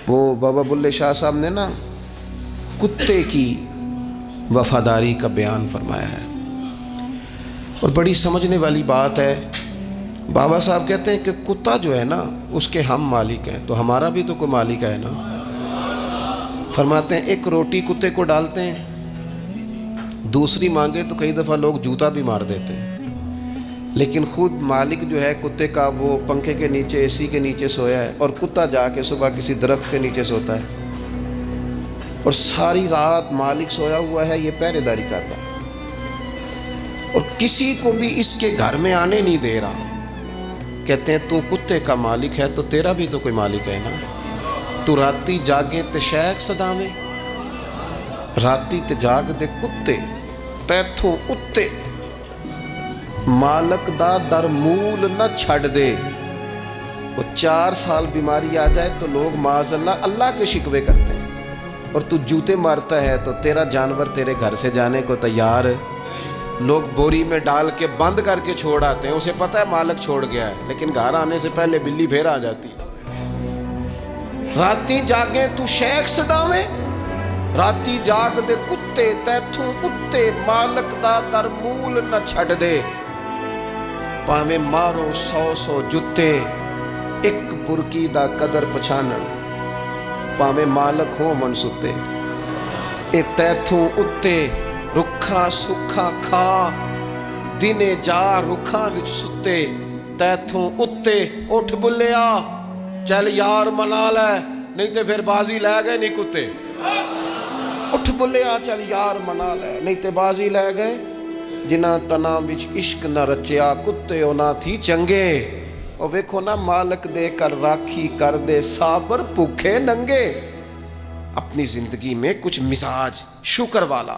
وہ بابا بلے شاہ صاحب نے نا کتے کی وفاداری کا بیان فرمایا ہے، اور بڑی سمجھنے والی بات ہے۔ بابا صاحب کہتے ہیں کہ کتا جو ہے نا اس کے ہم مالک ہیں، تو ہمارا بھی تو کوئی مالک ہے نا۔ فرماتے ہیں ایک روٹی کتے کو ڈالتے ہیں، دوسری مانگے تو کئی دفعہ لوگ جوتا بھی مار دیتے ہیں، لیکن خود مالک جو ہے کتے کا وہ پنکھے کے نیچے اے سی کے نیچے سویا ہے، اور کتا جا کے صبح کسی درخت کے نیچے سوتا ہے، اور ساری رات مالک سویا ہوا ہے، یہ پہرے داری کر رہا ہے، اور کسی کو بھی اس کے گھر میں آنے نہیں دے رہا۔ کہتے ہیں تو کتے کا مالک ہے تو تیرا بھی تو کوئی مالک ہے نا۔ تو راتی جاگے تے شیخ صداویں، راتی تے جاگ دے کتے تیتھوں اتے، مالک دا در مول نہ چھڑ دے۔ وہ 4 سال بیماری آ جائے تو لوگ معاذ اللہ اللہ کے شکوے کرتے ہیں، اور تو جوتے مارتا ہے تو تیرا جانور تیرے گھر سے جانے کو تیار ہے۔ لوگ بوری میں ڈال کے بند کر کے چھوڑ آتے ہیں، اسے پتہ ہے مالک چھوڑ گیا ہے، لیکن گھر آنے سے پہلے بلی پھر آ جاتی۔ راتی جاگے تو شیخ صداویں، راتی جاگ دے کتے تیتھوں اتے، مالک دا در مول نہ چھڑ دے۔ پاویں مارو 100 جتے، ایک برکی دا قدر پچھانن، پاویں مالک ہو من ستے۔ اے تیتھوں اتے رکھا سکھا کھا، دنے جا رکھاں وچ ستے۔ تیتھوں اتے اٹھ بلیا، چل یار منا لے، نہیں تے پھر بازی لے گئے نہیں کتے۔ اٹھ بلیا چل یار منا لے، نہیں تے بازی لے گئے۔ جنہاں تناں وچ عشق نہ رچیا، کتے انہاں تھی چنگے۔ اور ویکھو نا مالک دے کر راکھی کر دے، صابر بھوکے ننگے۔ اپنی زندگی میں کچھ مزاج شکر والا